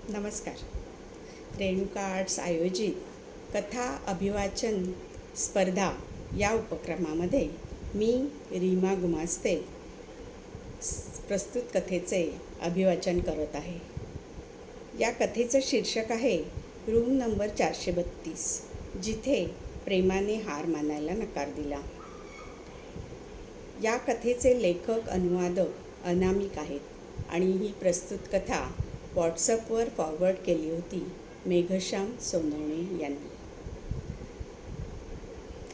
नमस्कार. रेणुका आर्ट्स आयोजित कथा अभिवाचन स्पर्धा या उपक्रमामध्ये मी रीमा गुमास्ते प्रस्तुत कथेचे अभिवाचन करत आहे. या कथेचं शीर्षक आहे रूम नंबर 432, जिथे प्रेमाने हार मानायला नकार दिला. या कथेचे लेखक अनुवादक अनामिक आहेत आणि ही प्रस्तुत कथा व्हॉट्सअपवर फॉरवर्ड केली होती मेघश्याम सोनवणे यांनी.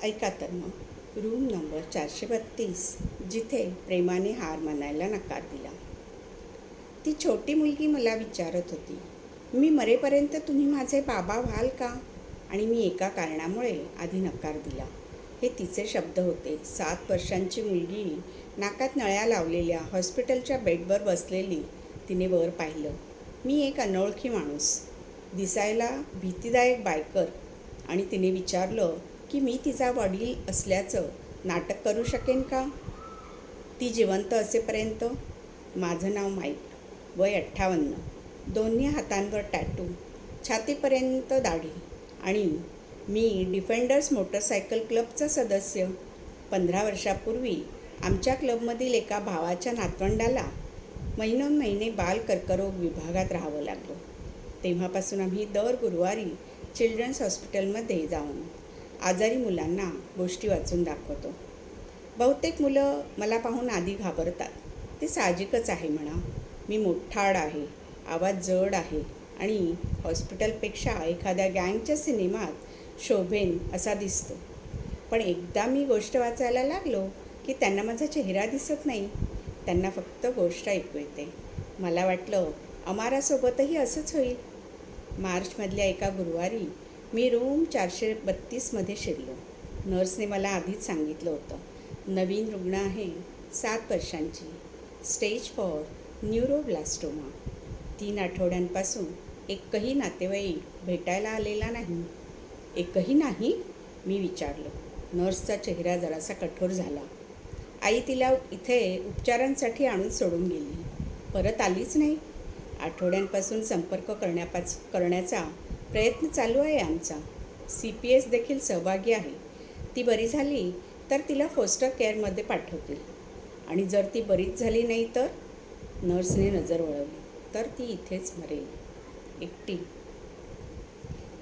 ऐका तर मग. रूम नंबर 432, जिथे प्रेमाने हार मानायला नकार दिला. ती छोटी मुलगी मला विचारत होती, मी मरेपर्यंत तुम्ही माझे बाबा व्हाल का? आणि मी एका कारणामुळे आधी नकार दिला. हे तिचे शब्द होते. 7 वर्षांची मुलगी नाकात नळ्या लावलेल्या हॉस्पिटलच्या बेडवर बसलेली तिने वर पाहिलं. मी एक अनोळखी माणूस, दिसायला भीतीदायक बायकर, आणि तिने विचारलं की मी तिचा वडील असल्याचं नाटक करू शकेन का ती जिवंत असेपर्यंत. माझं नाव माईक, वय 58, दोन्ही हातांवर टॅटू, छातीपर्यंत दाढी, आणि मी डिफेंडर्स मोटरसायकल क्लबचा सदस्य. 15 वर्षापूर्वी आमच्या क्लबमधील एका भावाच्या नातवंडाला महिनोन्महिने बाल कर्करोग विभागात राहावं लागलं. तेव्हापासून आम्ही दर गुरुवारी चिल्ड्रन्स हॉस्पिटलमध्ये जाऊन आजारी मुलांना गोष्टी वाचून दाखवतो. बहुतेक मुलं मला पाहून आधी घाबरतात. ते साहजिकच आहे म्हणा. मी मोठाड आहे, आवाज जड आहे आणि हॉस्पिटलपेक्षा एखाद्या गँगच्या सिनेमात शोभेन असा दिसतो. पण एकदा मी गोष्ट वाचायला लागलो की त्यांना माझा चेहरा दिसत नाही. त्यांना फक्त गोष्ट ऐकू येते. मला वाटलं अमारासोबतही असंच होईल. मार्चमधल्या एका गुरुवारी मी रूम 432मध्ये शिरलो. नर्सने मला आधीच सांगितलं होतं, नवीन रुग्ण आहे, 7 वर्षांची, स्टेज 4 न्यूरोब्लास्टोमा. 3 आठवड्यांपासून एकही नातेवाईक भेटायला आलेला नाही. एकही नाही? मी विचारलं. नर्सचा चेहरा जरासा कठोर झाला. आई तिला इथे उपचारांसाठी आणून सोडून गेली, परत आलीच नाही. आठवड्यांपासून संपर्क करण्याचा प्रयत्न चालू आहे आमचा. CPS देखील सहभागी आहे. ती बरी झाली तर तिला फोस्टर केअरमध्ये पाठवतील, आणि जर ती बरीच झाली नाही तर, नर्सने नजर वळवली, तर ती इथेच मरेल, एकटी.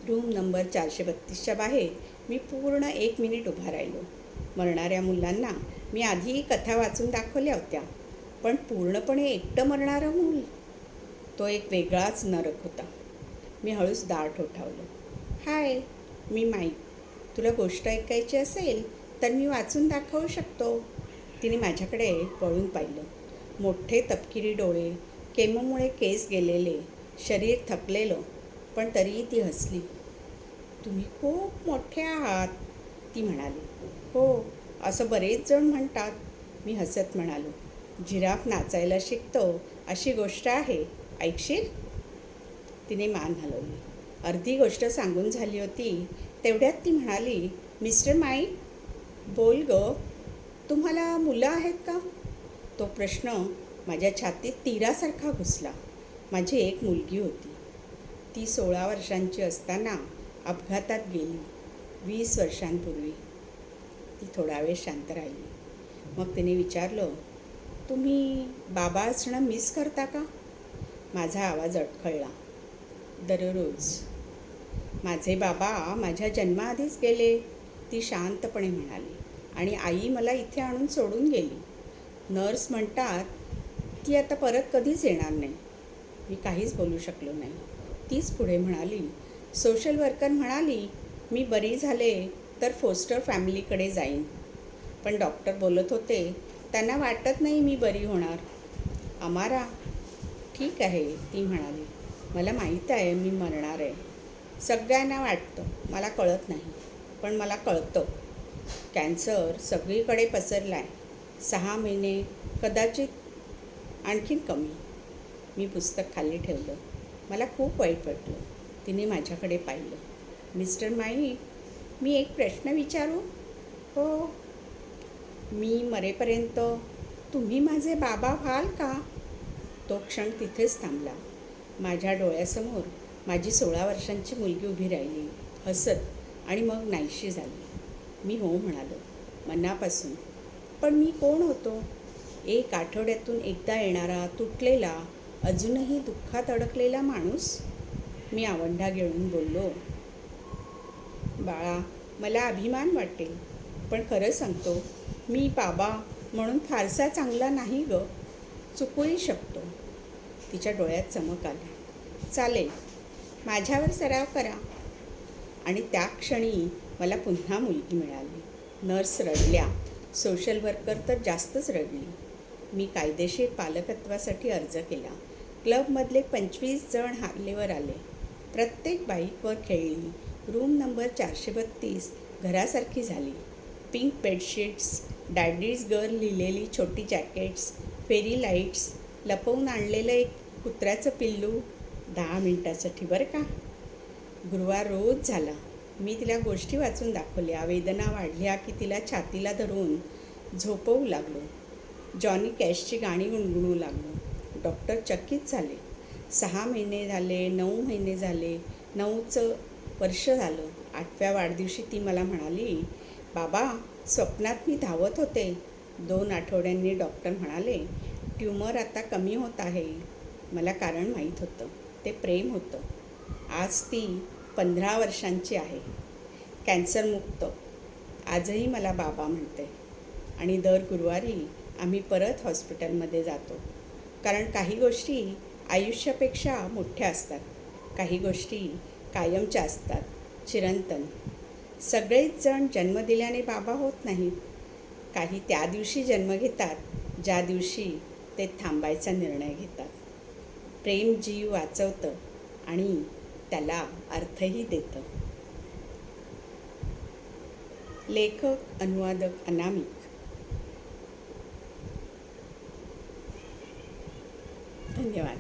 रूम नंबर 432च्या बाहेर मी पूर्ण 1 मिनिट उभा राहिलो. मरणाऱ्या मुलांना मी आधी कथा वाचून दाखवल्या होत्या, पण पूर्णपणे एकटं मरणारं मूल, तो एक वेगळाच नरक होता. मी हळूच दार ठोठावलं. हाय, मी माईक. तुला गोष्ट ऐकायची असेल तर मी वाचून दाखवू शकतो. तिने माझ्याकडे वळून पाहिलं. मोठे तपकिरी डोळे, केमोमुळे केस गेलेले, शरीर थकलेलं, पण तरीही ती हसली. तुम्ही खूप मोठे आहात, ती म्हणाली. हो, असं बरेच जण म्हणतात, मी हसत म्हणालो. जिराफ नाचायला शिकतो अशी गोष्ट आहे, ऐकशील? तिने मान हलवली. अर्धी गोष्ट सांगून झाली होती तेवढ्यात ती म्हणाली, मिस्टर माईक, बोल ग, तुम्हाला मुलं आहेत का? तो प्रश्न माझ्या छातीत तीरासारखा घुसला. माझी एक मुलगी होती. ती 16 वर्षांची असताना अपघातात गेली, 20 वर्षांपूर्वी. ती थोडा वेळ शांत राहिली. मग तिने विचारलं, तुम्ही बाबा असणं मिस करता का? माझा आवाज अडखळला. दररोज. माझे बाबा माझ्या जन्माआधीच गेले, ती शांतपणे म्हणाली, आणि आई मला इथे आणून सोडून गेली. नर्स म्हणतात ती आता परत कधीच येणार नाही. मी काहीच बोलू शकलो नाही. तीच पुढे म्हणाली. सोशल वर्कर म्हणाली मी बरी झाले तर फोस्टर फॅमिलीकडे जाईन, पण डॉक्टर बोलत होते त्यांना वाटत नाही मी बरी होणार. अमारा, ठीक आहे, ती म्हणाली, मला माहीत आहे मी मरणार आहे. सगळ्यांना वाटतं, मला कळत नाही, पण मला कळतं. कॅन्सर सगळीकडे पसरला आहे. 6 महिने, कदाचित आणखीन कमी. मी पुस्तक खाली ठेवलं. मला खूप वाईट वाटलं. तिने माझ्याकडे पाहिलं. मिस्टर माईक, मी एक प्रश्न विचारू? हो. मी मरेपर्यंत तुम्ही माझे बाबा व्हाल का? तो क्षण तिथेच थांबला. माझ्या डोळ्यासमोर माझी 16 वर्षांची मुलगी उभी राहिली, हसत, आणि मग नाहीशी झाली. मी हो म्हणालो, मनापासून. पण मी कोण होतो? एक आठवड्यातून एकदा येणारा, तुटलेला, अजूनही दुःखात अडकलेला माणूस? मी आवंढा गिळून बोललो, बाळा, मला अभिमान वाटेल, पण खरं सांगतो, मी बाबा म्हणून फारसा चांगला नाही गं. चुकूही शकतो. तिच्या डोळ्यात चमक आली. चालेल, माझ्यावर सराव करा. आणि त्या क्षणी मला पुन्हा मुलगी मिळाली. नर्स रडल्या, सोशल वर्कर तर जास्तच रडली. मी कायदेशीर पालकत्वासाठी अर्ज केला. क्लबमधले 25 जण हारलेवर आले. प्रत्येक बाईकवर खेळली. रूम नंबर 432 घरासारखी झाली. पिंक बेडशीट्स, डॅडीज गर्ल लिहिलेली छोटी जॅकेट्स, फेरी लाईट्स, लपवून आणलेलं एक कुत्र्याचं पिल्लू. 10 मिनिटासाठी बरं का. गुरुवार रोज झाला. मी तिला गोष्टी वाचून दाखवल्या. वेदना वाढल्या की तिला छातीला धरून झोपवू लागलो. जॉनी कॅशची गाणी गुणगुणू लागलो. डॉक्टर चकित झाले. 6 महिने झाले, 9 महिने झाले, 9चं वर्ष झालं. 8व्या वाढदिवशी ती मला म्हणाली, बाबा, स्वप्नात मी धावत होते. 2 आठवड्यांनी डॉक्टर म्हणाले, ट्यूमर आता कमी होत आहे. मला कारण माहीत होतं. ते प्रेम होतं. आज ती 15 वर्षांची आहे, कॅन्सरमुक्त. आजही मला बाबा म्हणते. आणि दर गुरुवारी आम्ही परत हॉस्पिटलमध्ये जातो. कारण काही गोष्टी आयुष्यापेक्षा मोठ्या असतात. काही गोष्टी कायमच्या असतात, चिरंतन. सगळेच जण जन्म दिल्याने बाबा होत नाहीत. काही त्या दिवशी जन्म घेतात, ज्या दिवशी ते थांबायचा निर्णय घेतात. प्रेम जीव वाचवतं आणि त्याला अर्थही देतं. लेखक, अनुवादक अनामिक. धन्यवाद.